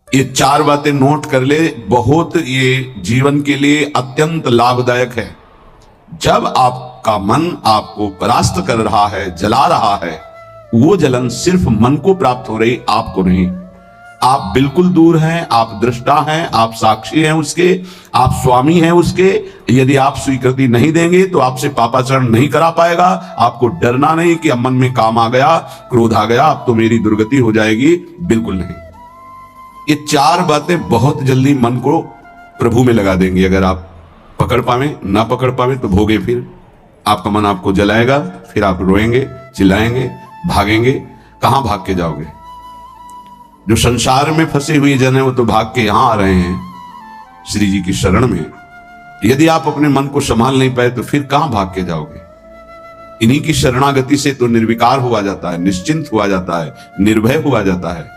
ये चार बातें नोट कर ले, बहुत ये जीवन के लिए अत्यंत लाभदायक है। जब आपका मन आपको परास्त कर रहा है, जला रहा है, वो जलन सिर्फ मन को प्राप्त हो रही, आपको नहीं। आप बिल्कुल दूर हैं, आप दृष्टा हैं, आप साक्षी हैं उसके, आप स्वामी हैं उसके। यदि आप स्वीकृति नहीं देंगे तो आपसे पापाचरण नहीं करा पाएगा। आपको डरना नहीं कि अब मन में काम आ गया, क्रोध आ गया, अब तो मेरी दुर्गति हो जाएगी, बिल्कुल नहीं। ये चार बातें बहुत जल्दी मन को प्रभु में लगा देंगी। अगर आप पकड़ पावे, ना पकड़ पावे तो भोगे, फिर आपका मन आपको जलाएगा, फिर आप रोएंगे, चिल्लाएंगे, भागेंगे। कहां भाग के जाओगे? जो संसार में फंसे हुए जन है वो तो भाग के यहां आ रहे हैं श्री जी की शरण में। यदि आप अपने मन को संभाल नहीं पाए तो फिर कहां भाग के जाओगे? इन्हीं की शरणागति से तो निर्विकार हुआ जाता है, निश्चिंत हुआ जाता है, निर्भय हुआ जाता है।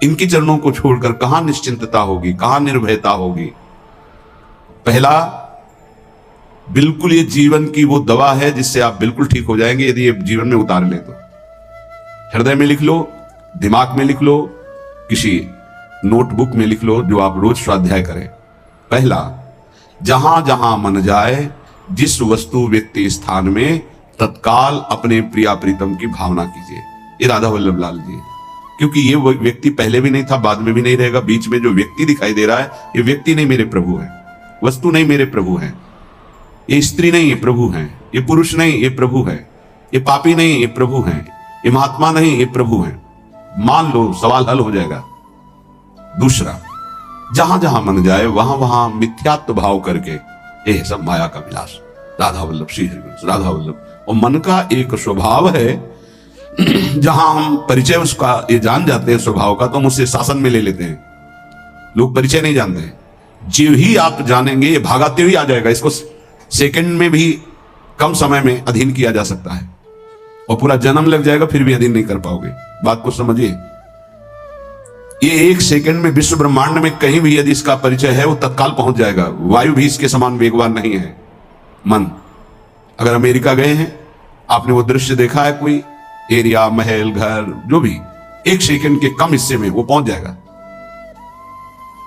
इनके चरणों को छोड़कर कहां निश्चिंतता होगी, कहां निर्भयता होगी? पहला, बिल्कुल ये जीवन की वो दवा है जिससे आप बिल्कुल ठीक हो जाएंगे यदि ये जीवन में उतार ले तो। हृदय में लिख लो, दिमाग में लिख लो, किसी नोटबुक में लिख लो, जो आप रोज स्वाध्याय करें। पहला, जहां जहां मन जाए, जिस वस्तु व्यक्ति स्थान में, तत्काल अपने प्रिया प्रीतम की भावना कीजिए। ये राधा वल्लभ लाल जी, क्योंकि ये वो व्यक्ति पहले भी नहीं था, बाद में भी नहीं रहेगा। बीच में जो व्यक्ति दिखाई दे रहा है, ये व्यक्ति नहीं, मेरे प्रभु है। वस्तु नहीं, मेरे प्रभु है। ये स्त्री नहीं, ये प्रभु है। ये पुरुष नहीं, ये प्रभु है। ये पापी नहीं, ये प्रभु है। ये महात्मा नहीं, ये प्रभु है। मान लो, सवाल हल हो जाएगा। दूसरा, जहां जहां मन जाए वहां वहां मिथ्यात्व भाव करके, ये सब माया का विलास। राधा वल्लभ, श्री हरिवंश, राधा वल्लभ। और मन का एक स्वभाव है, जहां हम परिचय उसका ये जान जाते हैं स्वभाव का, तो हम उसे शासन में ले लेते हैं। लोग परिचय नहीं जानते हैं। जीव ही आप जानेंगे, ये भागाते हुए आ जाएगा। इसको सेकंड में भी कम समय में अधीन किया जा सकता है, और पूरा जन्म लग जाएगा फिर भी अधीन नहीं कर पाओगे। बात को समझिए। ये एक सेकंड में विश्व ब्रह्मांड में कहीं भी यदि इसका परिचय है, वो तत्काल पहुंच जाएगा। वायु भी इसके समान वेगवान नहीं है मन। अगर अमेरिका गए हैं, आपने वो दृश्य देखा है, कोई एरिया, महल, घर, जो भी, एक सेकंड के कम हिस्से में वो पहुंच जाएगा।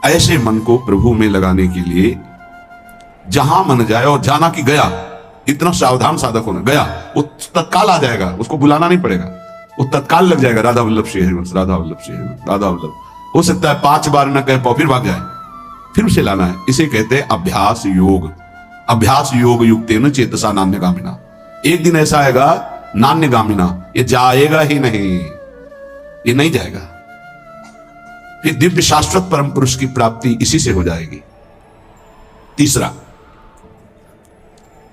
ऐसे मन को प्रभु में लगाने के लिए जहां मन जाए, और जाना कि गया, इतना सावधान साधक होना, गया वो तत्काल आ जाएगा, उसको बुलाना नहीं पड़ेगा, वो तत्काल लग जाएगा। राधा वल्लभ श्री हरिवंश, राधा वल्लभ श्री हरिवंश, राधा वल्लभ। हो सकता है 5 बार न कह पाओ, फिर भाग जाए, फिर उसे लाना है। इसे कहते हैं अभ्यास योग। अभ्यास योग युक्तेन चेतसा नान्यगामिना। एक दिन ऐसा आएगा, नान्यगामिना, ये जाएगा ही नहीं, ये नहीं जाएगा। फिर दिव्य शाश्वत परम पुरुष की प्राप्ति इसी से हो जाएगी। तीसरा,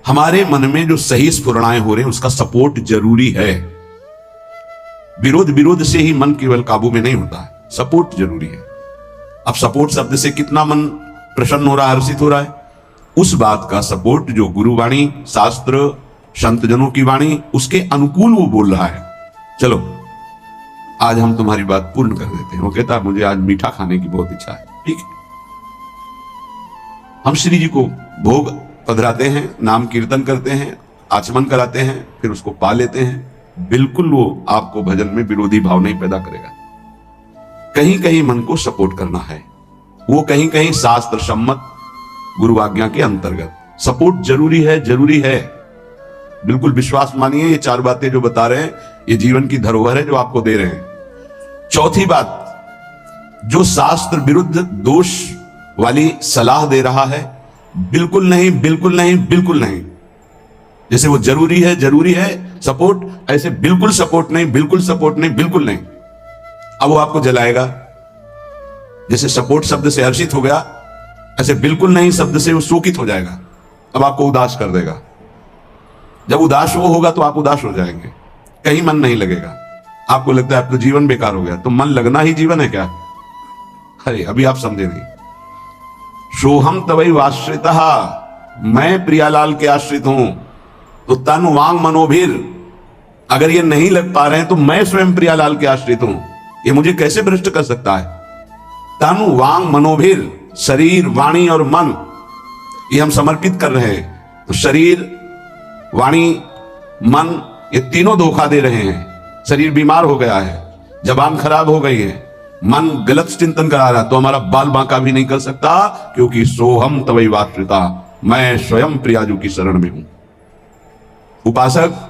हमारे मन में जो सही स्फुरणाएं हो रहे हैं उसका सपोर्ट जरूरी है। विरोध से ही मन केवल काबू में नहीं होता है, सपोर्ट जरूरी है। अब सपोर्ट शब्द से कितना मन प्रसन्न हो रहा है, हर्षित हो रहा है, उस बात का सपोर्ट जो गुरुवाणी, शास्त्र, संतजनों की वाणी, उसके अनुकूल वो बोल रहा है। चलो आज हम तुम्हारी बात पूर्ण कर देते हैं। वो कहता है मुझे आज मीठा खाने की बहुत इच्छा है, ठीक है। हम श्री जी को भोग पधराते हैं, नाम कीर्तन करते हैं, आचमन कराते हैं, फिर उसको पा लेते हैं। बिल्कुल वो आपको भजन में विरोधी भाव नहीं पैदा करेगा। कहीं कहीं मन को सपोर्ट करना है, वो कहीं कहीं शास्त्र सम्मत गुरु आज्ञा के अंतर्गत सपोर्ट जरूरी है, जरूरी है। बिल्कुल विश्वास मानिए, ये 4 बातें जो बता रहे हैं ये जीवन की धरोहर है जो आपको दे रहे हैं। चौथी बात, जो शास्त्र विरुद्ध दोष वाली सलाह दे रहा है, बिल्कुल नहीं, बिल्कुल नहीं, बिल्कुल नहीं। जैसे वो जरूरी है सपोर्ट, ऐसे बिल्कुल सपोर्ट नहीं, बिल्कुल सपोर्ट नहीं, बिल्कुल नहीं। अब वो आपको जलाएगा। जैसे सपोर्ट शब्द से हर्षित हो गया, ऐसे बिल्कुल नहीं शब्द से वो शोकित हो जाएगा। अब आपको उदास कर देगा। जब उदास वो होगा तो आप उदास हो जाएंगे, कहीं मन नहीं लगेगा। आपको लगता है अब तो जीवन बेकार हो गया। तो मन लगना ही जीवन है क्या? अरे अभी आप समझे नहीं। सोहम तवै वाश्रितः, मैं प्रियालाल के आश्रित हूं। तो तन वांग मनोभीर, अगर ये नहीं लग पा रहे हैं तो मैं स्वयं प्रियालाल के आश्रित हूं। ये मुझे कैसे भ्रष्ट कर सकता है? तन वांग मनोभीर, शरीर, वाणी और मन, ये हम समर्पित कर रहे हैं। तो शरीर, वाणी, मन, ये तीनों धोखा दे रहे हैं। शरीर बीमार हो गया है, जबान खराब हो गई है, मन गलत चिंतन करा रहा है तो हमारा बाल बांका भी नहीं कर सकता, क्योंकि सोहम तवैवाश्रिता, मैं स्वयं प्रियाजू की शरण में हूं। उपासक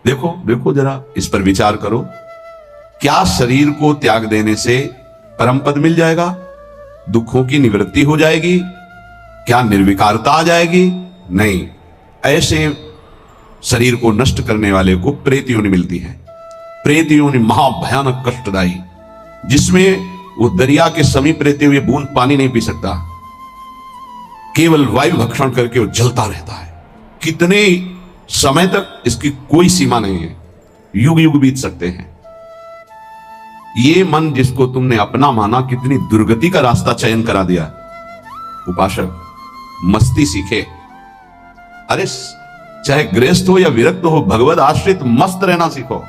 देखो देखो जरा इस पर विचार करो, क्या शरीर को त्याग देने से परम पद मिल जाएगा? दुखों की निवृत्ति हो जाएगी? क्या निर्विकारता आ जाएगी? नहीं, ऐसे शरीर को नष्ट करने वाले को प्रेत योनि मिलती है। प्रेत योनि महाभयानक कष्टदायी, जिसमें वो दरिया के समीप रहते हुए बूंद पानी नहीं पी सकता, केवल वायु भक्षण करके वो जलता रहता है। कितने समय तक इसकी कोई सीमा नहीं है, युग युग बीत सकते हैं। ये मन जिसको तुमने अपना माना, कितनी दुर्गति का रास्ता चयन करा दिया। उपासक मस्ती सीखे। अरे चाहे गृहस्थ हो या विरक्त हो, भगवत आश्रित मस्त रहना सीखो।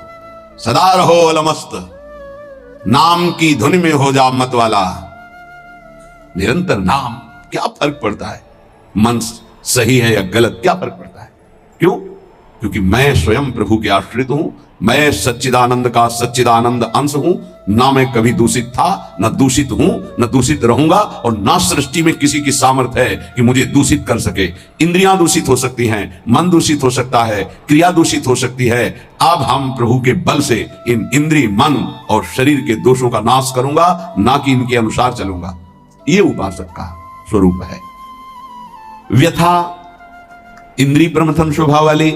सदा रहो अलमस्त, नाम की धुन में हो जा मत वाला। निरंतर नाम, क्या फर्क पड़ता है मन सही है या गलत, क्या फर्क पड़ता है? क्यों? क्योंकि मैं स्वयं प्रभु के आश्रित हूं, मैं सच्चिदानंद का सच्चिदानंद अंश हूं। ना मैं कभी दूषित था, न दूषित हूं, न दूषित रहूंगा, और ना सृष्टि में किसी की सामर्थ्य है कि मुझे दूषित कर सके। इंद्रियां दूषित हो सकती हैं, मन दूषित हो सकता है, क्रिया दूषित हो सकती है। अब हम प्रभु के बल से इन इंद्रिय, मन और शरीर के दोषों का नाश करूंगा, ना कि इनके अनुसार चलूंगा। ये उपासक का स्वरूप है। व्यथा इंद्रिय प्रमथन स्वभाव वाले,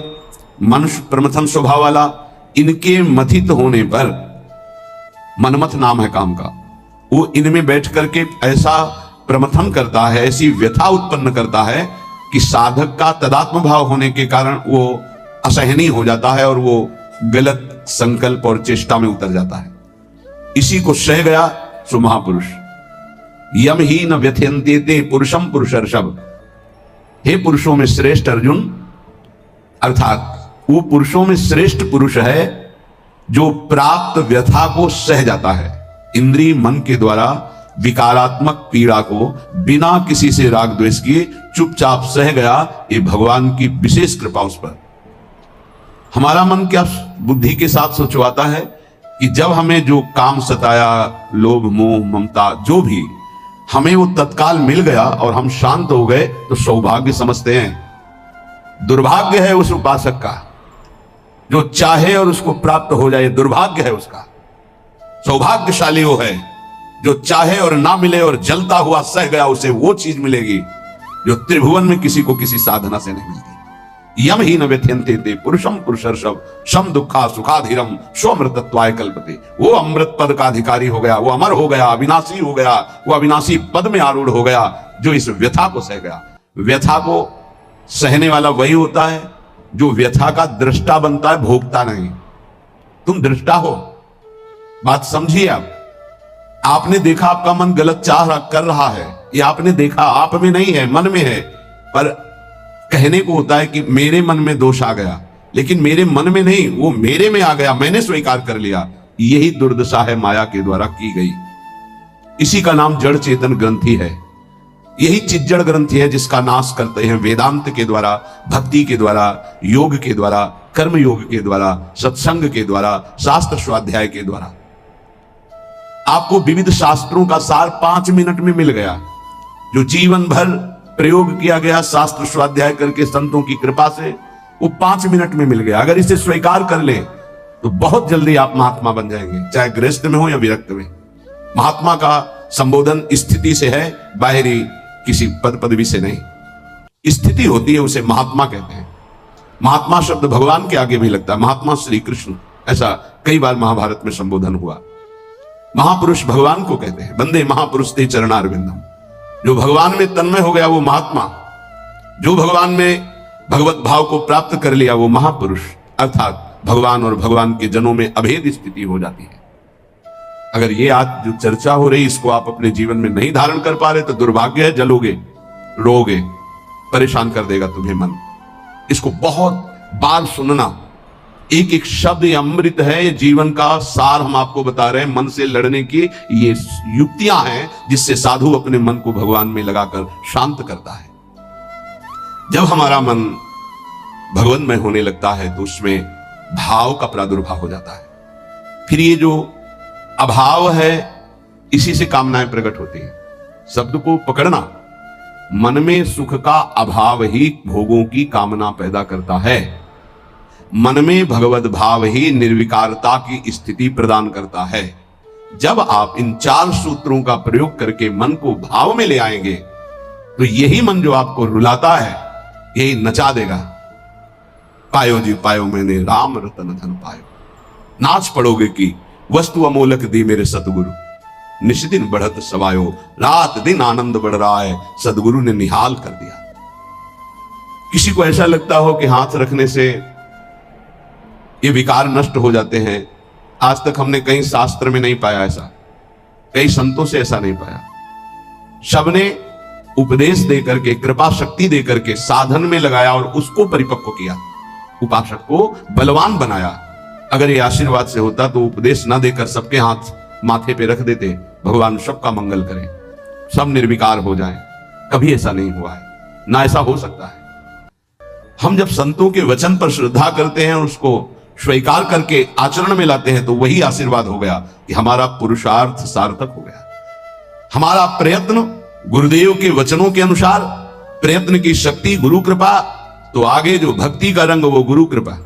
मनुष्य प्रमथन स्वभाव वाला, इनके मथित होने पर मनमथ नाम है काम का, वो इनमें बैठ करके ऐसा प्रमथन करता है, ऐसी व्यथा उत्पन्न करता है कि साधक का तदात्म भाव होने के कारण वो असहनीय हो जाता है और वो गलत संकल्प और चेष्टा में उतर जाता है। इसी को सह गया सो महापुरुष। यम ही न व्यथयन्ते ते पुरुषम पुरुषर्षभ। हे पुरुषों में श्रेष्ठ अर्जुन, अर्थात वो पुरुषों में श्रेष्ठ पुरुष है जो प्राप्त व्यथा को सह जाता है। इंद्रिय मन के द्वारा विकारात्मक पीड़ा को बिना किसी से राग द्वेष किए चुपचाप सह गया, ये भगवान की विशेष कृपा उस पर। हमारा मन क्या बुद्धि के साथ सोचवाता है कि जब हमें जो काम सताया, लोभ मोह ममता जो भी, हमें वो तत्काल मिल गया और हम शांत हो गए तो सौभाग्य समझते हैं। दुर्भाग्य है उस उपासक का जो चाहे और उसको प्राप्त हो जाए, दुर्भाग्य है उसका। सौभाग्यशाली वो है जो चाहे और ना मिले और जलता हुआ सह गया, उसे वो चीज मिलेगी जो त्रिभुवन में किसी को किसी साधना से नहीं मिलती। यम ही न व्यथयन्ते ते पुरुषम पुरुषर्षभ सम दुखा सुखाधीरम स्वमृतत्वाय कल्पते। वो अमृत पद का अधिकारी हो गया, वो अमर हो गया, अविनाशी हो गया, वो अविनाशी पद में आरूढ़ हो गया जो इस व्यथा को सह गया। व्यथा को सहने वाला वही होता है जो व्यथा का दृष्टा बनता है, भोगता नहीं। तुम दृष्टा हो, बात समझिए। आप आपने देखा आपका मन गलत चाह कर रहा है, ये आपने देखा, आप में नहीं है, मन में है। पर कहने को होता है कि मेरे मन में दोष आ गया, लेकिन मेरे मन में नहीं, वो मेरे में आ गया, मैंने स्वीकार कर लिया। यही दुर्दशा है माया के द्वारा की गई। इसी का नाम जड़ चेतन ग्रंथि है। यही चिज्जड़ ग्रंथि है जिसका नाश करते हैं वेदांत के द्वारा, भक्ति के द्वारा, योग के द्वारा, कर्म योग के द्वारा, सत्संग के द्वारा, शास्त्र स्वाध्याय के द्वारा। आपको विविध शास्त्रों का सार 5 मिनट में मिल गया, जो जीवन भर प्रयोग किया गया शास्त्र स्वाध्याय करके संतों की कृपा से, वो 5 मिनट में मिल गया। अगर इसे स्वीकार कर ले तो बहुत जल्दी आप महात्मा बन जाएंगे, चाहे गृहस्थ में हो या विरक्त में। महात्मा का संबोधन स्थिति से है, बाहरी किसी पद पदवी से नहीं। स्थिति होती है, उसे महात्मा कहते हैं। महात्मा शब्द भगवान के आगे भी लगता है, महात्मा श्री कृष्ण, ऐसा कई बार महाभारत में संबोधन हुआ। महापुरुष भगवान को कहते हैं, वंदे महापुरुष ते चरणारविंदम। जो भगवान में तन्मय हो गया वो महात्मा, जो भगवान में भगवत भाव को प्राप्त कर लिया वो महापुरुष, अर्थात भगवान और भगवान के जनों में अभेद स्थिति हो जाती है। अगर ये आज जो चर्चा हो रही इसको आप अपने जीवन में नहीं धारण कर पा रहे तो दुर्भाग्य है, जलोगे, रोगे, परेशान कर देगा तुम्हें मन। इसको बहुत बार सुनना। एक एक शब्द ये अमृत है, ये जीवन का सार हम आपको बता रहे हैं। मन से लड़ने की ये युक्तियां हैं जिससे साधु अपने मन को भगवान में लगाकर शांत करता है। जब हमारा मन भगवन्मय होने लगता है तो उसमें भाव का प्रादुर्भाव हो जाता है। फिर ये जो अभाव है, इसी से कामनाएं प्रकट होती हैं। शब्द को पकड़ना, मन में सुख का अभाव ही भोगों की कामना पैदा करता है। मन में भगवत भाव ही निर्विकारता की स्थिति प्रदान करता है। जब आप इन 4 सूत्रों का प्रयोग करके मन को भाव में ले आएंगे तो यही मन जो आपको रुलाता है यही नचा देगा। पायो जी पायो मैंने राम रतन धन पायो, नाच पड़ोगे कि वस्तु अमोलक दी मेरे सतगुरु, निश दिन बढ़त सवायो, रात दिन आनंद बढ़ रहा है, सदगुरु ने निहाल कर दिया। किसी को ऐसा लगता हो कि हाथ रखने से ये विकार नष्ट हो जाते हैं, आज तक हमने कहीं शास्त्र में नहीं पाया ऐसा, कई संतों से ऐसा नहीं पाया। सबने उपदेश देकर के, कृपा शक्ति देकर के साधन में लगाया और उसको परिपक्व किया, उपासक को बलवान बनाया। अगर ये आशीर्वाद से होता तो उपदेश ना देकर सबके हाथ माथे पे रख देते, भगवान सबका मंगल करें, सब निर्विकार हो जाएं। कभी ऐसा नहीं हुआ है, ना ऐसा हो सकता है। हम जब संतों के वचन पर श्रद्धा करते हैं और उसको स्वीकार करके आचरण में लाते हैं तो वही आशीर्वाद हो गया कि हमारा पुरुषार्थ सार्थक हो गया। हमारा प्रयत्न गुरुदेव के वचनों के अनुसार, प्रयत्न की शक्ति गुरु कृपा, तो आगे जो भक्ति का रंग वो गुरु कृपा,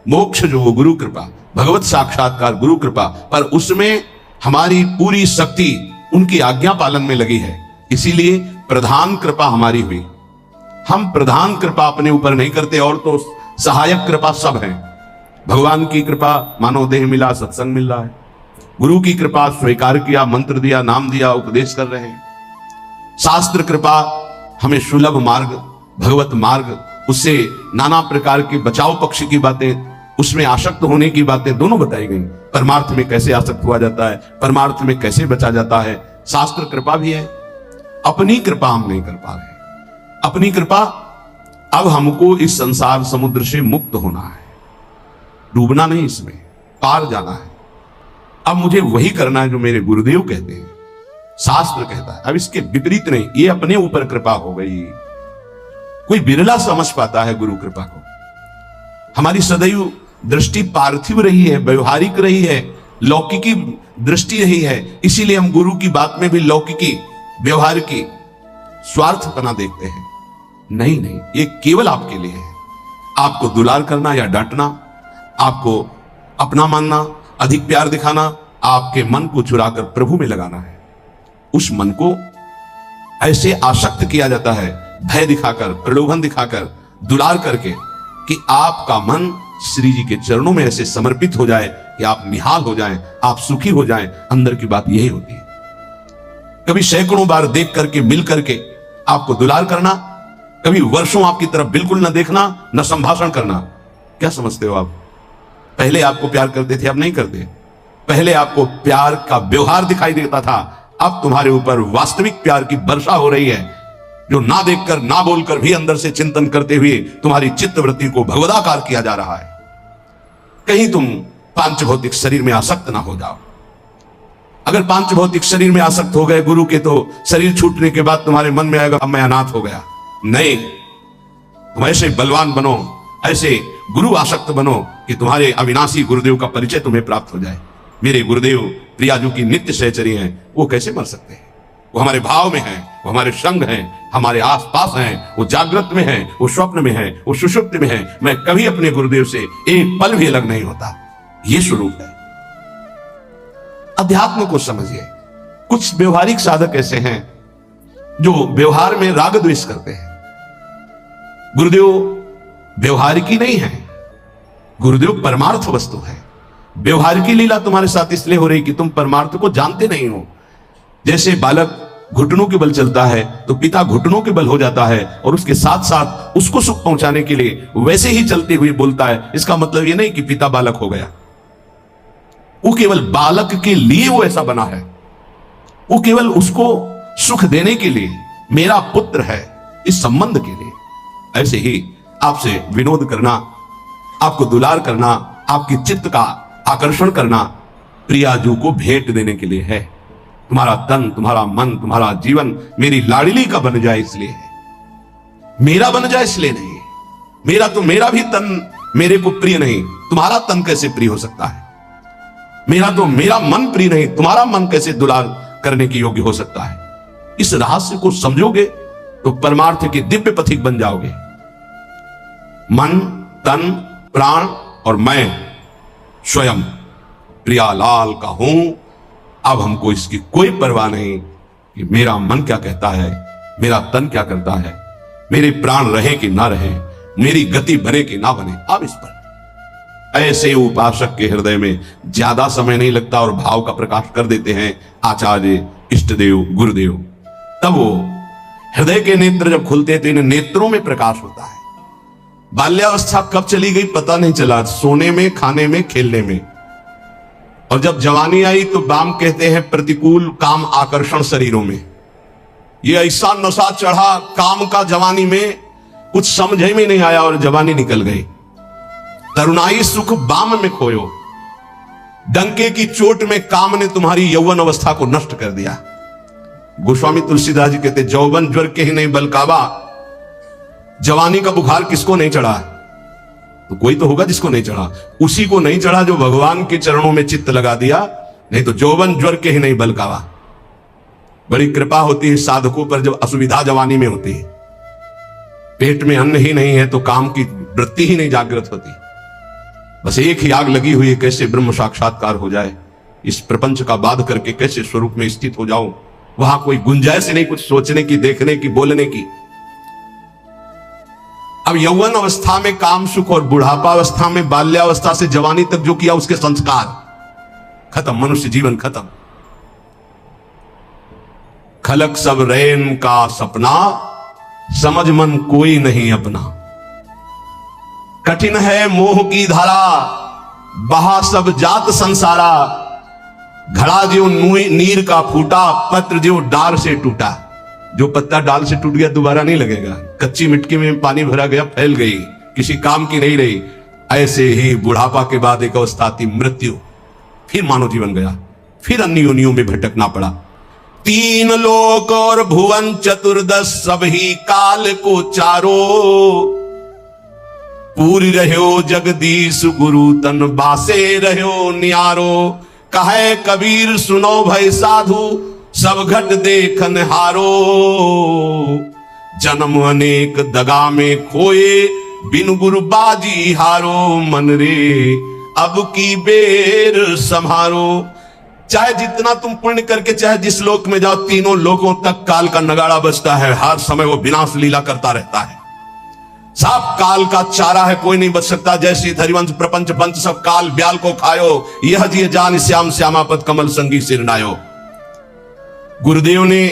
मोक्ष जो वो गुरु कृपा, भगवत साक्षात्कार गुरु कृपा। पर उसमें हमारी पूरी शक्ति उनकी आज्ञा पालन में लगी है, इसीलिए प्रधान कृपा हमारी हुई। हम प्रधान कृपा अपने ऊपर नहीं करते, और तो सहायक कृपा सब है। भगवान की कृपा, मानव देह मिला, सत्संग मिल रहा है। गुरु की कृपा, स्वीकार किया, मंत्र दिया, नाम दिया, उपदेश कर रहे हैं। शास्त्र कृपा, हमें सुलभ मार्ग, भगवत मार्ग, उससे नाना प्रकार के बचाव पक्ष की बातें, उसमें आसक्त होने की बातें दोनों बताई गई। परमार्थ में कैसे आसक्त हुआ जाता है, परमार्थ में कैसे बचा जाता है, शास्त्र कृपा भी है। अपनी कृपा हम नहीं कर पा रहे। अपनी कृपा, अब हमको इस संसार समुद्र से मुक्त होना है, डूबना नहीं, इसमें पार जाना है। अब मुझे वही करना है जो मेरे गुरुदेव कहते हैं, शास्त्र कहता है। अब इसके विपरीत नहीं, ये अपने ऊपर कृपा हो गई। कोई बिरला समझ पाता है गुरु कृपा को। हमारी सदैव दृष्टि पार्थिव रही है, व्यवहारिक रही है, लौकिकी दृष्टि रही है, इसीलिए हम गुरु की बात में भी लौकिकी, व्यवहारिकी, स्वार्थपना देखते हैं। नहीं नहीं, ये केवल आपके लिए है। आपको दुलार करना या डांटना, आपको अपना मानना, अधिक प्यार दिखाना, आपके मन को चुराकर प्रभु में लगाना है। उस मन को ऐसे आसक्त किया जाता है, भय दिखाकर, प्रलोभन दिखाकर, दुलार करके, कि आपका मन श्री जी के चरणों में ऐसे समर्पित हो जाए कि आप निहाल हो जाएं, आप सुखी हो जाएं। अंदर की बात यही होती है। कभी सैकड़ों बार देख करके, मिल करके आपको दुलार करना, कभी वर्षों आपकी तरफ बिल्कुल न देखना, न संभाषण करना। क्या समझते हो आप? पहले आपको प्यार करते थे, अब नहीं करते। पहले आपको प्यार का व्यवहार दिखाई देता था, अब तुम्हारे ऊपर वास्तविक प्यार की वर्षा हो रही है, जो ना देखकर, ना बोलकर भी अंदर से चिंतन करते हुए तुम्हारी चित्तवृत्ति को भगवदाकार किया जा रहा है। कहीं तुम पांच भौतिक शरीर में आसक्त ना हो जाओ। अगर पांच भौतिक शरीर में आसक्त हो गए गुरु के, तो शरीर छूटने के बाद तुम्हारे मन में आएगा अब मैं अनाथ हो गया। नहीं, तुम ऐसे बलवान बनो, ऐसे गुरु आसक्त बनो कि तुम्हारे अविनाशी गुरुदेव का परिचय तुम्हें प्राप्त हो जाए। मेरे गुरुदेव प्रियाजू की नित्य सहचरी हैं, वो कैसे मर सकते हैं? वो हमारे भाव में हैं, वो हमारे संग हैं, हमारे आसपास हैं, वो जागृत में हैं, वो स्वप्न में हैं, वो सुषुप्त में हैं। मैं कभी अपने गुरुदेव से एक पल भी अलग नहीं होता। ये स्वरूप है। अध्यात्म को समझिए। कुछ व्यवहारिक साधक ऐसे हैं जो व्यवहार में राग द्वेष करते हैं। गुरुदेव व्यवहारिकी नहीं है, गुरुदेव परमार्थ वस्तु है। व्यवहार की लीला तुम्हारे साथ इसलिए हो रही कि तुम परमार्थ को जानते नहीं हो। जैसे बालक घुटनों के बल चलता है तो पिता घुटनों के बल हो जाता है और उसके साथ साथ उसको सुख पहुंचाने के लिए वैसे ही चलते हुए बोलता है। इसका मतलब यह नहीं कि पिता बालक हो गया, वो केवल बालक के लिए वो ऐसा बना है। वो केवल उसको सुख देने के लिए, मेरा पुत्र है, इस संबंध के लिए। ऐसे ही आपसे विनोद करना, आपको दुलार करना, आपकी चित्त का आकर्षण करना प्रियाजू को भेंट देने के लिए है। तुम्हारा तन, तुम्हारा मन, तुम्हारा जीवन मेरी लाडली का बन जाए इसलिए है, मेरा बन जाए इसलिए नहीं। मेरा तो मेरा भी तन मेरे को प्रिय नहीं, तुम्हारा तन कैसे प्रिय हो सकता है? मेरा मन प्रिय नहीं, तुम्हारा मन कैसे दुलार करने के योग्य हो सकता है? इस रहस्य को समझोगे तो परमार्थ के दिव्य पथिक बन जाओगे। मन, तन, प्राण और मैं स्वयं प्रियालाल का हूं। अब हमको इसकी कोई परवाह नहीं कि मेरा मन क्या कहता है, मेरा तन क्या करता है, मेरे प्राण रहे कि ना रहे, मेरी गति बने कि ना बने। अब इस पर ऐसे उपासक के हृदय में ज्यादा समय नहीं लगता और भाव का प्रकाश कर देते हैं आचार्य, इष्टदेव, गुरुदेव। तब वो हृदय के नेत्र जब खुलते हैं तो इन नेत्रों में प्रकाश होता है। बाल्यावस्था कब चली गई पता नहीं चला, सोने में, खाने में, खेलने में। और जब जवानी आई तो बाम कहते हैं प्रतिकूल काम आकर्षण शरीरों में। ये ऐसा नशा चढ़ा काम का जवानी में, कुछ समझ में नहीं आया और जवानी निकल गई। तरुणाई सुख बाम में खोयो, डंके की चोट में काम ने तुम्हारी यौवन अवस्था को नष्ट कर दिया। गोस्वामी तुलसीदास जी कहते जौवन ज्वर के ही नहीं बलकावा। जवानी का बुखार किसको नहीं चढ़ा? तो कोई तो होगा जिसको नहीं चढ़ा। उसी को नहीं चढ़ा जो भगवान के चरणों में चित्त लगा दिया, नहीं तो जौवन ज्वर के ही नहीं बलकावा। बड़ी कृपा होती है साधकों पर जब असुविधा जवानी में होती है। पेट में अन्न ही नहीं है तो काम की वृत्ति ही नहीं जागृत होती। बस एक ही आग लगी हुई है, कैसे ब्रह्म साक्षात्कार हो जाए, इस प्रपंच का बाध करके कैसे स्वरूप में स्थित हो जाऊं। वहां कोई गुंजाइश नहीं कुछ सोचने की, देखने की, बोलने की। अब यौवन अवस्था में काम सुख और बुढ़ापा अवस्था में, बाल्यावस्था से जवानी तक जो किया उसके संस्कार खत्म, मनुष्य जीवन खत्म। खलक सब रैन का सपना, समझ मन कोई नहीं अपना। कठिन है मोह की धारा, बहा सब जात संसारा। घड़ा जो नीर का फूटा, पत्र जो डाल से टूटा। जो पत्ता डाल से टूट गया दोबारा नहीं लगेगा। कच्ची मिट्टी में पानी भरा गया, फैल गई, किसी काम की नहीं रही। ऐसे ही बुढ़ापा के बाद एक अवस्था आती मृत्यु, फिर मानव जीवन गया, फिर अन्य योनियों में भटकना पड़ा। तीन लोक और भुवन चतुर्दश सब ही काल को चारो। पूरी रहो जगदीश गुरु तन बासे रहो नियारो। कहे कबीर सुनो भय साधु, सब घट देखन हारो। जन्म अनेक दगा में खोए, बिन गुरु बाजी हारो। मन रे अब की बेर संहारो। चाहे जितना तुम पुण्य करके चाहे जिस लोक में जाओ, तीनों लोकों तक काल का नगाड़ा बजता है। हर समय वो विनाश लीला करता रहता है। सब काल का चारा है, कोई नहीं बच सकता। जैसी धरिवंश प्रपंच पंच सब काल ब्याल को खायो। यह जिय जान श्याम श्यामापत कमल संगी सिरनायो। गुरुदेव ने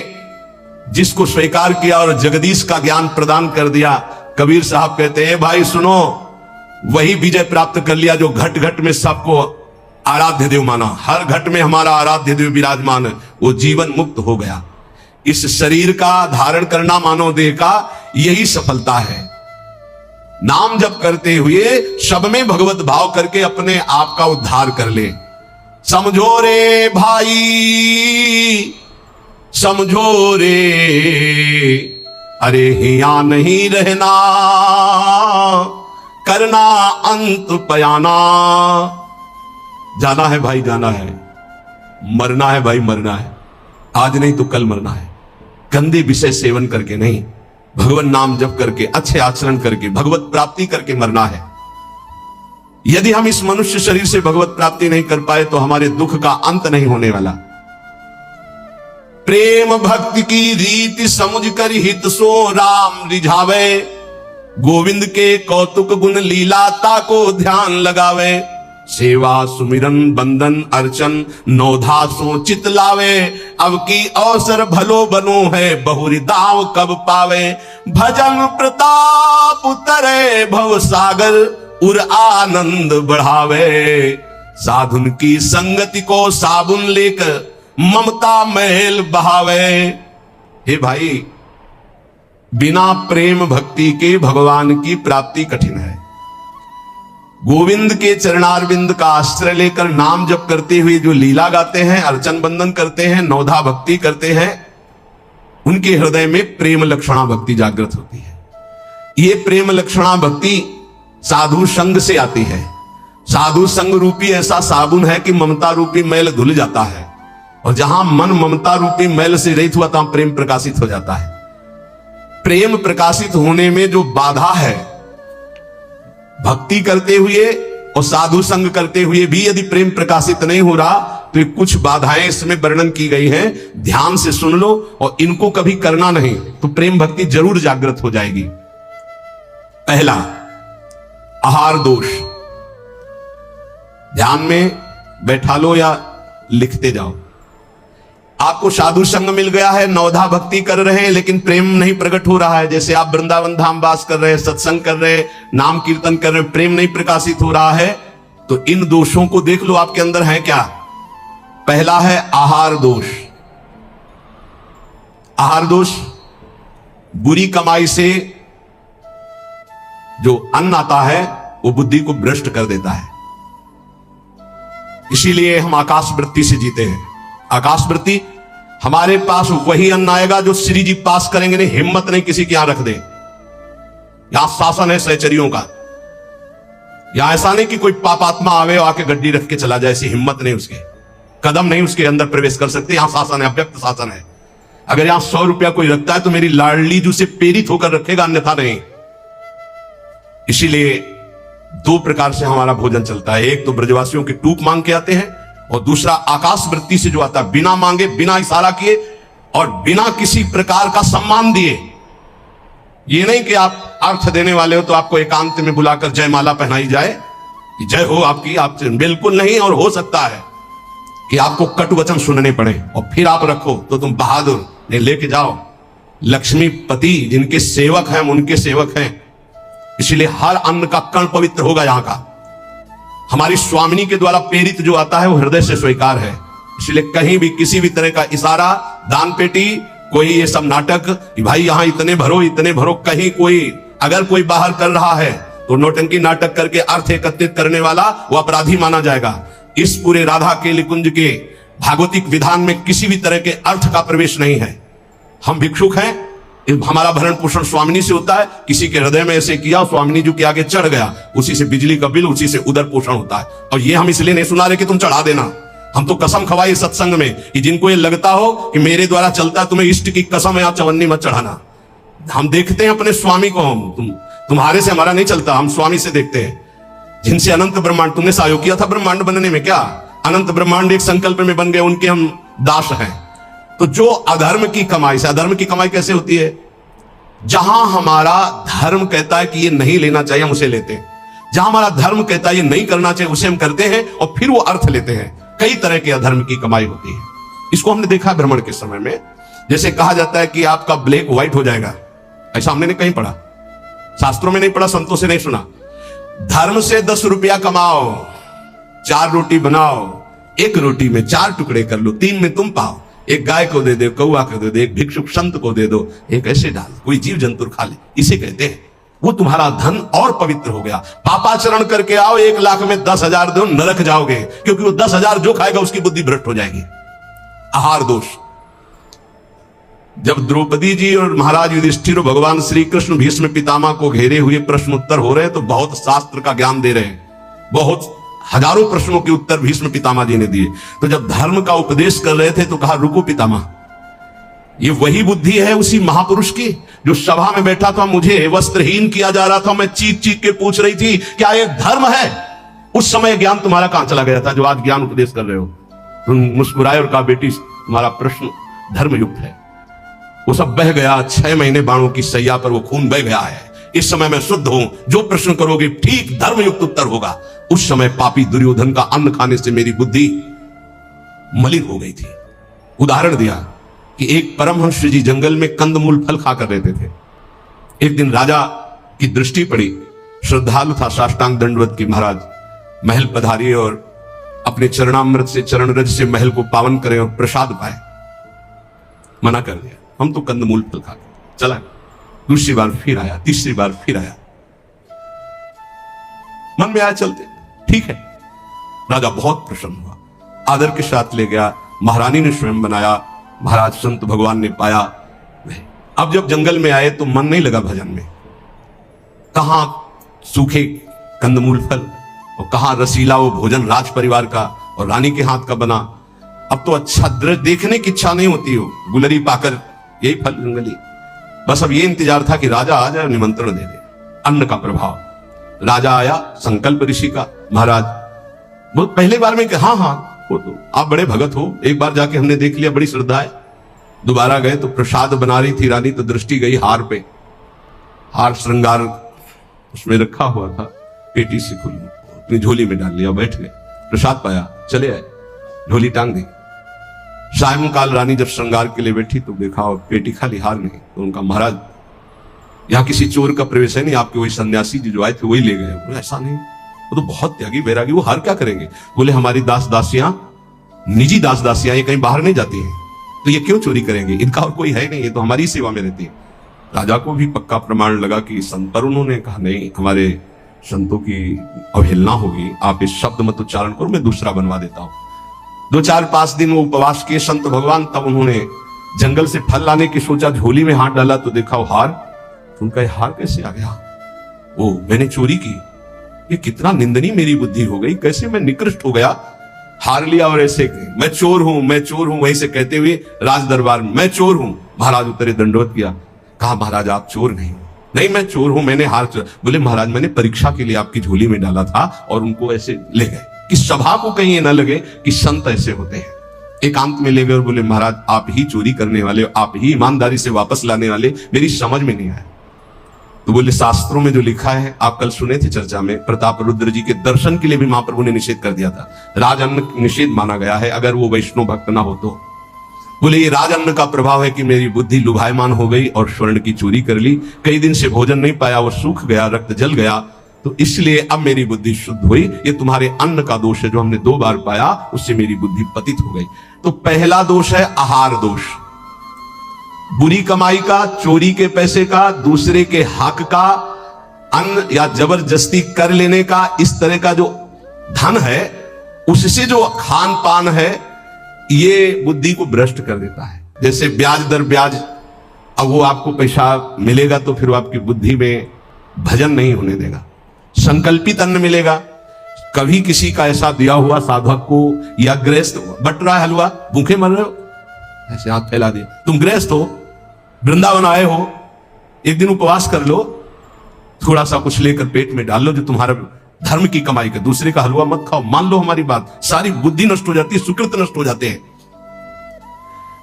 जिसको स्वीकार किया और जगदीश का ज्ञान प्रदान कर दिया, कबीर साहब कहते हैं भाई सुनो, वही विजय प्राप्त कर लिया जो घट घट में सबको आराध्य देव माना। हर घट में हमारा आराध्य देव विराजमान है, वो जीवन मुक्त हो गया। इस शरीर का धारण करना मानव देह का यही सफलता है। नाम जप करते हुए सब में भगवत भाव करके अपने आप का उद्धार कर ले। समझो रे भाई, समझो रे, अरे हिया नहीं रहना, करना अंत पयाना। जाना है भाई जाना है, मरना है भाई मरना है, आज नहीं तो कल मरना है। गंदे विषय सेवन करके नहीं, भगवान नाम जप करके, अच्छे आचरण करके, भगवत प्राप्ति करके मरना है। यदि हम इस मनुष्य शरीर से भगवत प्राप्ति नहीं कर पाए तो हमारे दुख का अंत नहीं होने वाला। प्रेम भक्ति की रीति समझ कर हित सो राम रिझावे। गोविंद के कौतुक गुण लीलाता को ध्यान लगावे। सेवा सुमिरन बंदन अर्चन नौधा सो चित लावे। अब की अवसर भलो बनो है, बहुरी दाव कब पावे। भजन प्रताप उतरे भव सागर, उर आनंद बढ़ावे। साधुन की संगति को साबुन लेकर, ममता महल बहावे। हे भाई, बिना प्रेम भक्ति के भगवान की प्राप्ति कठिन है। गोविंद के चरणारविंद का आश्रय लेकर नाम जप करते हुए जो लीला गाते हैं, अर्चन बंदन करते हैं, नौधा भक्ति करते हैं, उनके हृदय में प्रेम लक्षणा भक्ति जागृत होती है। ये प्रेम लक्षणा भक्ति साधु संग से आती है। साधु संग रूपी ऐसा साबुन है कि ममता रूपी मैल धुल जाता है, और जहां मन ममता रूपी मैल से रहित हुआ, तहां प्रेम प्रकाशित हो जाता है। प्रेम प्रकाशित होने में जो बाधा है, भक्ति करते हुए और साधु संग करते हुए भी यदि प्रेम प्रकाशित नहीं हो रहा, तो ये कुछ बाधाएं इसमें वर्णन की गई हैं। ध्यान से सुन लो और इनको कभी करना नहीं, तो प्रेम भक्ति जरूर जागृत हो जाएगी। पहला, आहार दोष। ध्यान में बैठा लो या लिखते जाओ। आपको साधु संग मिल गया है, नवधा भक्ति कर रहे हैं, लेकिन प्रेम नहीं प्रकट हो रहा है। जैसे आप वृंदावन धाम वास कर रहे हैं, सत्संग कर रहे हैं, नाम कीर्तन कर रहे हैं, प्रेम नहीं प्रकाशित हो रहा है, तो इन दोषों को देख लो आपके अंदर है क्या। पहला है आहार दोष। आहार दोष, बुरी कमाई से जो अन्न आता है वो बुद्धि को भ्रष्ट कर देता है। इसीलिए हम आकाश वृत्ति से जीते हैं। आकाश वृत्ति, हमारे पास वही अन्न आएगा जो श्री जी पास करेंगे नहीं, हिम्मत नहीं किसी के यहां रख दे। यहां शासन है सहचरियों का, यहां ऐसा नहीं कि कोई पापात्मा आवे और आके गड्डी रख के चला जाए, ऐसी हिम्मत नहीं, उसके कदम नहीं उसके अंदर प्रवेश कर सकते। यहां शासन है, अव्यक्त शासन है। अगर यहां 100 रुपया कोई रखता है तो मेरी लाडली जो से प्रेरित होकर रखेगा, अन्यथा नहीं। इसीलिए दो प्रकार से हमारा भोजन चलता है। एक तो ब्रजवासियों के टूक मांग के आते हैं, और दूसरा आकाश वृत्ति से जो आता है, बिना मांगे, बिना इशारा किए और बिना किसी प्रकार का सम्मान दिए। ये नहीं कि आप अर्थ देने वाले हो तो आपको एकांत में बुलाकर जयमाला पहनाई जाए कि जय हो आपकी, आप बिल्कुल नहीं। और हो सकता है कि आपको कटु वचन सुनने पड़े और फिर आप रखो तो तुम बहादुर, नहीं लेके जाओ। लक्ष्मीपति जिनके सेवक हैं, उनके सेवक हैं, इसलिए हर अन्न का कण पवित्र होगा। यहां का हमारी स्वामिनी के द्वारा प्रेरित जो आता है वो हृदय से स्वीकार है। इसलिए कहीं भी किसी भी तरह का इशारा, दान पेटी, कोई ये सब नाटक कि भाई यहां इतने भरो इतने भरो, कहीं कोई अगर कोई बाहर कर रहा है तो नौटंकी नाटक करके अर्थ एकत्रित करने वाला वो अपराधी माना जाएगा। इस पूरे राधा केली कुंज के भागवतिक विधान में किसी भी तरह के अर्थ का प्रवेश नहीं है। हम भिक्षुक हैं, हमारा भरण पोषण स्वामिनी से होता है। किसी के हृदय में ऐसे किया, स्वामिनी जी के आगे चढ़ गया, उसी से बिजली का बिल, उसी से उदर पोषण होता है। और ये हम इसलिए नहीं सुना रहे कि तुम चढ़ा देना। हम तो कसम खवाई सत्संग में कि जिनको ये लगता हो कि मेरे द्वारा चलता है, तुम्हें इष्ट की कसम है, चवन्नी मत चढ़ाना। हम देखते हैं अपने स्वामी को, हम तुम्हारे से हमारा नहीं चलता, हम स्वामी से देखते हैं, जिनसे अनंत ब्रह्मांड। तुमने सहयोग किया था ब्रह्मांड बनने में, क्या अनंत ब्रह्मांड एक संकल्प में बन गए, उनके हम दास हैं। तो जो अधर्म की कमाई से, अधर्म की कमाई कैसे होती है? जहां हमारा धर्म कहता है कि ये नहीं लेना चाहिए, हम उसे लेते हैं। जहां हमारा धर्म कहता है ये नहीं करना चाहिए, उसे हम करते हैं और फिर वो अर्थ लेते हैं। कई तरह के अधर्म की कमाई होती है। इसको हमने देखा भ्रमण के समय में। जैसे कहा जाता है कि आपका ब्लैक व्हाइट हो जाएगा, ऐसा हमने कहीं पढ़ा, शास्त्रों में नहीं पढ़ा, संतों से नहीं सुना। धर्म से 10 रुपया कमाओ, 4 रोटी बनाओ, एक रोटी में 4 टुकड़े कर लो, 3 में तुम पाओ। एक गाय को दे दो, कौआ को दे दो, एक भिक्षुक संत को दे दो, एक ऐसे डाल, कोई जीव जंतु खा ले, इसे कहते हैं। वो तुम्हारा धन और पवित्र हो गया। पापाचरण करके आओ, 1 लाख में 10,000 दो, नरक जाओगे, क्योंकि वो 10,000 जो खाएगा उसकी बुद्धि भ्रष्ट हो जाएगी। आहार दोष। जब द्रौपदी जी और महाराज युधिष्ठिर और भगवान श्री कृष्ण भीष्म पितामह को घेरे हुए प्रश्न उत्तर हो रहे हैं, तो बहुत शास्त्र का ज्ञान दे रहे हैं, बहुत हजारों प्रश्नों के उत्तर भीष्म पितामह जी ने दिए। तो जब धर्म का उपदेश कर रहे थे तो कहा रुको पितामह, ये वही बुद्धि है उसी महापुरुष की जो सभा में बैठा था, मुझे वस्त्रहीन किया जा रहा था, मैं चीख चीख के पूछ रही थी क्या ये धर्म है? उस समय ज्ञान तुम्हारा कहां चला गया था जो आज ज्ञान उपदेश कर रहे हो? तुम मुस्कुराए और कहा बेटी तुम्हारा प्रश्न धर्मयुक्त है। वो सब बह गया, 6 महीने बाणों की सैया पर वो खून बह गया है। इस समय मैं शुद्ध हूं, जो प्रश्न करोगे ठीक धर्मयुक्त उत्तर होगा। उस समय पापी दुर्योधन का अन्न खाने से मेरी बुद्धि मलिन हो गई थी। उदाहरण दिया कि एक परमहंस जी जंगल में कंदमूल फल खाकर रहते थे। एक दिन राजा की दृष्टि पड़ी, श्रद्धालु था, साष्टांग दंडवत की महाराज महल पधारिए और अपने चरणामृत से, चरण रज से महल को पावन करें और प्रसाद पाए। मना कर दिया, हम तो कंदमूल फल खाते। चला, दूसरी बार फिर आया, तीसरी बार फिर आया, मन में आया चलते, ठीक है। राजा बहुत प्रसन्न हुआ, आदर के साथ ले गया, महारानी ने स्वयं बनाया, महाराज संत भगवान ने पाया। अब जब जंगल में आए तो मन नहीं लगा भजन में, कहां सूखे कंदमूल फल, और कहाँ रसीला वो भोजन राज परिवार का और रानी के हाथ का बना। अब तो अच्छा दृश्य देखने की इच्छा नहीं होती हो, गुलरी पाकर यही फल जंगली। बस अब ये इंतजार था कि राजा आ जाए और निमंत्रण दे दे। अन्न का प्रभाव। राजा आया, संकल्प ऋषि का, महाराज बहुत पहले बार में कि हाँ हाँ वो तो आप बड़े भगत हो, एक बार जाके हमने देख लिया, बड़ी श्रद्धा है। दोबारा गए तो प्रसाद बना रही थी रानी, तो दृष्टि गई हार पे। हार श्रृंगार उसमें रखा हुआ था, पेटी से खुली, अपनी झोली में डाल लिया, बैठ गए, प्रसाद पाया, चले आए, झोली टांग दी। सायंकाल रानी जब श्रृंगार के लिए बैठी तो देखा और पेटी खाली, हार नहीं। तो उनका महाराज यहाँ किसी चोर का प्रवेश है नहीं, आपके वही सन्यासी जी जो आए थे वही ले गए। बोले ऐसा नहीं, वो तो बहुत त्यागी बैरागी, वो हार क्या करेंगे? बोले हमारी दास दासियां, निजी दास दासियां, ये कहीं बाहर नहीं जाती हैं, तो ये क्यों चोरी करेंगे? इनका और कोई है नहीं, ये तो हमारी सेवा में रहती है। राजा को भी पक्का प्रमाण लगा कि संत, पर उन्होंने कहा नहीं, हमारे संतों की अवहेलना होगी, आप इस शब्द मत उच्चारण करो, मैं दूसरा बनवा देता हूं। 2-4-5 दिन वो उपवास किए संत भगवान, तब उन्होंने जंगल से फल लाने की सोचा, झोली में हाथ डाला तो देखा वो हार। उनका ये हार कैसे आ गया? ओ मैंने चोरी की, ये कितना निंदनीय मेरी बुद्धि हो गई, कैसे मैं निकृष्ट हो गया। हार लिया और ऐसे मैं चोर हूं, मैं चोर हूं, वहीं से कहते हुए राज दरबार में मैं चोर हूं। महाराज उतरे, दंडवत किया, कहा महाराज आप चोर नहीं, नहीं मैं चोर हूं, मैंने हार चोर। बोले महाराज मैंने परीक्षा के लिए आपकी झोली में डाला था और उनको ऐसे ले गए, कि सभा को कहीं ये न लगे कि संत ऐसे होते हैं। एकांत में ले गए और बोले महाराज आप ही चोरी करने वाले, आप ही ईमानदारी से वापस लाने वाले, मेरी समझ में नहीं आया। तो बोले शास्त्रों में जो लिखा है, आप कल सुने थे चर्चा में, प्रताप रुद्र जी के दर्शन के लिए भी महाप्रभु ने निषेध कर दिया था, राजअन्न निषेध माना गया है अगर वो वैष्णव भक्त ना हो तो। बोले ये राजअन्न का प्रभाव है कि मेरी बुद्धि लुभायमान हो गई और स्वर्ण की चोरी कर ली, कई दिन से भोजन नहीं पाया, वो सूख गया, रक्त जल गया, तो इसलिए अब मेरी बुद्धि शुद्ध हुई। ये तुम्हारे अन्न का दोष है जो हमने 2 बार पाया, उससे मेरी बुद्धि पतित हो गई। तो पहला दोष है आहार दोष, बुरी कमाई का, चोरी के पैसे का, दूसरे के हक का, अन्न या जबरदस्ती कर लेने का, इस तरह का जो धन है उससे जो खान पान है, ये बुद्धि को भ्रष्ट कर देता है। जैसे ब्याज दर ब्याज, अब वो आपको पैसा मिलेगा तो फिर वो आपकी बुद्धि में भजन नहीं होने देगा। संकल्पित अन्न मिलेगा, कभी किसी का ऐसा दिया हुआ साधक को या गृहस्थ बट रहा है हलवा, भूखे मर रहे हो, ऐसे हाथ फैला दिया, तुम गृहस्थ हो, वृंदावन आए हो, एक दिन उपवास कर लो, थोड़ा सा कुछ लेकर पेट में डाल लो जो तुम्हारा धर्म की कमाई का, दूसरे का हलवा मत खाओ, मान लो हमारी बात, सारी बुद्धि नष्ट हो जाती है, सुकृत नष्ट हो जाते हैं।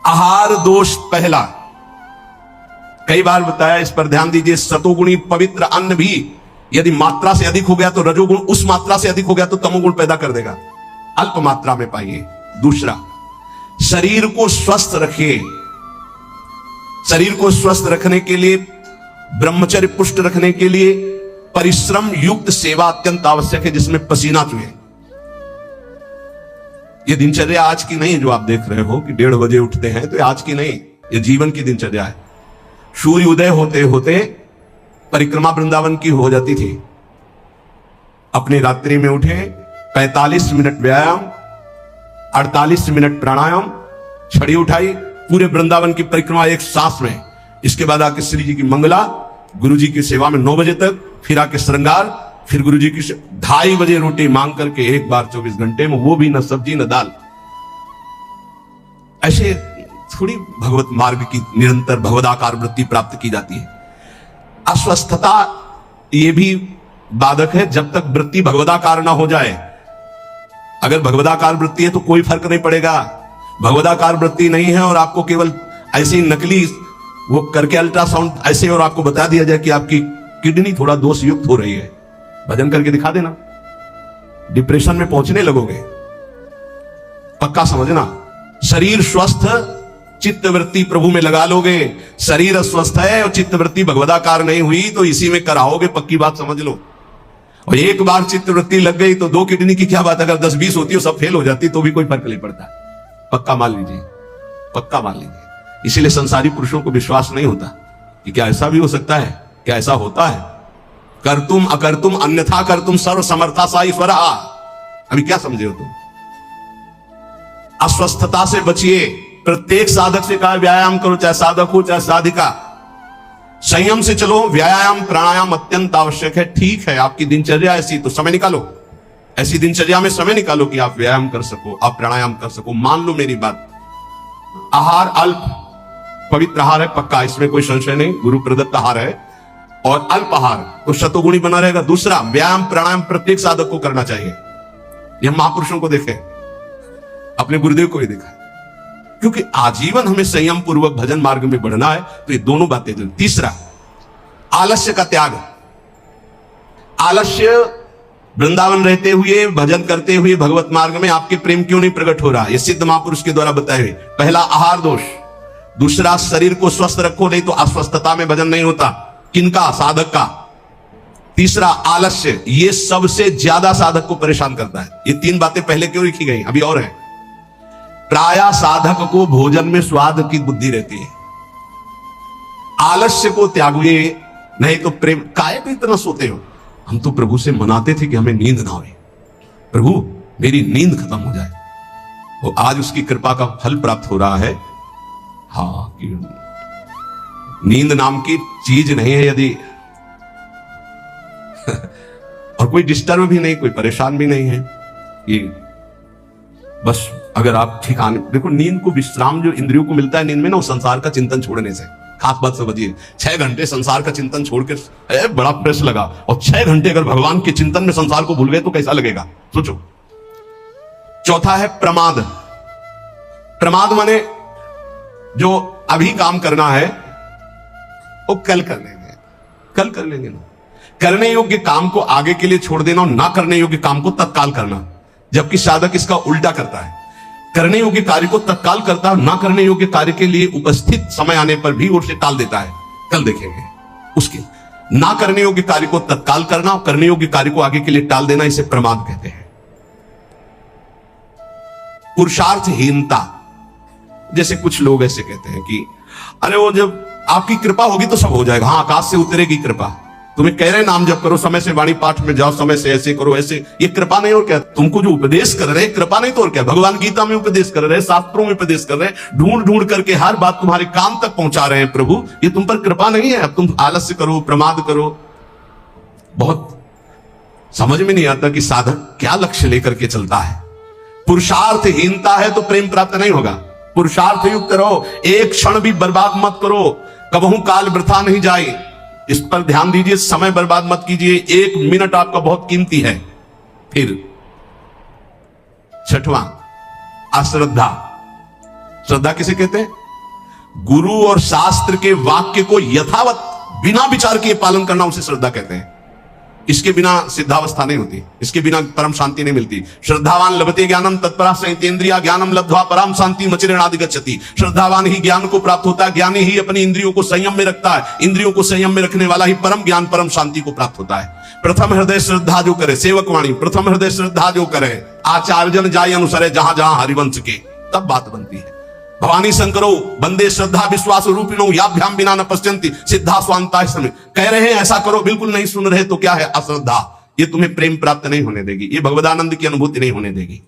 आहार दोष पहला, कई बार बताया, इस पर ध्यान दीजिए। सतोगुणी पवित्र अन्न भी यदि मात्रा से अधिक हो गया तो रजोगुण, उस मात्रा से अधिक हो गया तो तमोगुण पैदा कर देगा, अल्प मात्रा में पाइए। दूसरा, शरीर को स्वस्थ रखिए, शरीर को स्वस्थ रखने के लिए, ब्रह्मचर्य पुष्ट रखने के लिए परिश्रम युक्त सेवा अत्यंत आवश्यक है, जिसमें पसीना चुहे। ये दिनचर्या आज की नहीं जो आप देख रहे हो कि 1:30 बजे उठते हैं, तो आज की नहीं, ये जीवन की दिनचर्या है। सूर्य उदय होते होते परिक्रमा वृंदावन की हो जाती थी, अपनी रात्रि में उठे, 45 मिनट व्यायाम, 48 मिनट प्राणायाम, छड़ी उठाई, पूरे वृंदावन की परिक्रमा एक सांस में। इसके बाद आके श्री जी की मंगला, गुरु जी की सेवा में 9 बजे तक, फिर आके श्रृंगार, फिर गुरु जी की 2:30 बजे रोटी मांग करके एक बार 24 घंटे में, वो भी न सब्जी न दाल। ऐसे थोड़ी भगवत मार्ग की निरंतर भगवदाकार वृत्ति प्राप्त की जाती है। अस्वस्थता ये भी बाधक है, जब तक वृत्ति भगवदाकार ना हो जाए। अगर भगवदाकार वृत्ति है तो कोई फर्क नहीं पड़ेगा, भगवदाकार वृत्ति नहीं है और आपको केवल ऐसे नकली वो करके अल्ट्रासाउंड ऐसे और आपको बता दिया जाए कि आपकी किडनी थोड़ा दोष युक्त हो रही है, भजन करके दिखा देना, डिप्रेशन में पहुंचने लगोगे। पक्का समझना, शरीर स्वस्थ, चित्तवृत्ति प्रभु में लगा लोगे। शरीर अस्वस्थ है और चित्तवृत्ति भगवदाकार नहीं हुई तो इसी में कराओगे, पक्की बात समझ लो। और एक बार चित्तवृत्ति लग गई तो 2 किडनी की क्या बात, अगर 10-20 होती हो सब फेल हो जाती तो भी कोई फर्क नहीं पड़ता। पक्का मान लीजिए, पक्का मान लीजिए। इसीलिए संसारी पुरुषों को विश्वास नहीं होता कि क्या ऐसा भी हो सकता है, क्या ऐसा होता है। कर्तुम अकर्तुम अन्यथा कर्तुम सर्व समर्था सा ईश्वरः। अभी क्या समझे हो तुम? अस्वस्थता से बचिए। प्रत्येक साधक से कहा व्यायाम करो, चाहे साधक हो चाहे साधिका, संयम से चलो। व्यायाम प्राणायाम अत्यंत आवश्यक है। ठीक है, आपकी दिनचर्या ऐसी तो समय निकालो, ऐसी दिनचर्या में समय निकालो कि आप व्यायाम कर सको, आप प्राणायाम कर सको। मान लो मेरी बात, आहार अल्प पवित्र आहार है, पक्का, इसमें कोई संशय नहीं, गुरु प्रदत्त आहार है, और अल्प आहार तो शतगुणी बना रहेगा। दूसरा, व्यायाम प्राणायाम प्रत्येक साधक को करना चाहिए। यह महापुरुषों को देखे, अपने गुरुदेव को भी देखा, क्योंकि आजीवन हमें संयम पूर्वक भजन मार्ग में बढ़ना है, तो ये दोनों बातें। तीसरा, आलस्य का त्याग। आलस्य, वृंदावन रहते हुए भजन करते हुए भगवत मार्ग में आपके प्रेम क्यों नहीं प्रकट हो रहा? यह सिद्ध महापुरुष के द्वारा बताए हुए। पहला, आहार दोष। दूसरा, शरीर को स्वस्थ रखो, नहीं तो अस्वस्थता में भजन नहीं होता। किनका? साधक का। तीसरा, आलस्य। यह सबसे ज्यादा साधक को परेशान करता है। ये तीन बातें पहले क्यों लिखी गई? अभी और है। प्रायः साधक को भोजन में स्वाद की बुद्धि रहती है। आलस्य को त्यागिए, नहीं तो प्रेम। काहे को इतना सोते हो? हम तो प्रभु से मनाते थे कि हमें नींद ना आए, प्रभु मेरी नींद खत्म हो जाए। वो आज उसकी कृपा का फल प्राप्त हो रहा है। हाँ, नींद नाम की चीज नहीं है यदि और कोई डिस्टर्ब भी नहीं, कोई परेशान भी नहीं है। ये बस अगर आप ठिकाने देखो, नींद को विश्राम जो इंद्रियों को मिलता है नींद में ना, वो संसार का चिंतन छोड़ने से। खास बात समझिए, 6 घंटे संसार का चिंतन छोड़कर बड़ा प्रेस लगा, और 6 घंटे अगर भगवान के चिंतन में संसार को भूल गए तो कैसा लगेगा, सोचो। चौथा है प्रमाद। प्रमाद माने जो अभी काम करना है वो कल कर लेंगे, कल कर लेंगे ना। करने योग्य काम को आगे के लिए छोड़ देना और ना करने योग्य काम को तत्काल करना, जबकि साधक इसका उल्टा करता है। करने योग्य कार्य को तत्काल करता है, ना करने योग्य कार्य के लिए उपस्थित समय आने पर भी उसे टाल देता है। कल देखेंगे उसके। ना करने योग्य कार्य को तत्काल करना और करने योग्य कार्य को आगे के लिए टाल देना, इसे प्रमाद कहते हैं। पुरुषार्थहीनता। जैसे कुछ लोग ऐसे कहते हैं कि अरे वो जब आपकी कृपा होगी तो सब हो जाएगा। हाँ, आकाश से उतरेगी कृपा। तुम्हें कह रहे नाम जप करो, समय से वाणी पाठ में जाओ, समय से ऐसे करो, ऐसे, ये कृपा नहीं और क्या? तुमको जो उपदेश कर रहे हैं कृपा नहीं तो और क्या? भगवान गीता में उपदेश कर रहे हैं, शास्त्रों में उपदेश कर रहे हैं, ढूंढ ढूंढ करके हर बात तुम्हारे कान तक पहुंचा रहे हैं प्रभु। ये तुम पर कृपा नहीं है? अब तुम आलस्य करो, प्रमाद करो। बहुत समझ में नहीं आता कि साधक क्या लक्ष्य लेकर के चलता है। पुरुषार्थहीनता है तो प्रेम प्राप्त नहीं होगा। पुरुषार्थ युक्त रहो, एक क्षण भी बर्बाद मत करो, कबहू काल वृथा नहीं जाए। इस पर ध्यान दीजिए, समय बर्बाद मत कीजिए, 1 मिनट आपका बहुत कीमती है। फिर छठवां, अश्रद्धा। श्रद्धा किसे कहते हैं? गुरु और शास्त्र के वाक्य को यथावत बिना विचार किए पालन करना, उसे श्रद्धा कहते हैं। इसके बिना सिद्धावस्था नहीं होती, इसके बिना परम शांति नहीं मिलती। श्रद्धावान लभते ज्ञानम तत्परा संयतेन्द्रिया ज्ञानम लब्ध्वा परम शांति मचिरेणादि गच्छति। श्रद्धावान ही ज्ञान को प्राप्त होता है, ज्ञानी ही अपनी इंद्रियों को संयम में रखता है, इंद्रियों को संयम में रखने वाला ही परम ज्ञान परम शांति को प्राप्त होता है। प्रथम हृदय श्रद्धा जो करे, सेवक वाणी, प्रथम हृदय श्रद्धा जो करे, आचार्यजन जाय अनुसरे जहां जहां हरिवंश के, तब बात बनती है। भवानी शंकरो बंदे श्रद्धा विश्वास रूपिणो याभ्याम बिना न पश्यन्ति सिद्धा स्वांता। कह रहे हैं ऐसा करो, बिल्कुल नहीं सुन रहे, तो क्या है? अश्रद्धा। ये तुम्हें प्रेम प्राप्त नहीं होने देगी, ये भगवदानंद की अनुभूति नहीं होने देगी।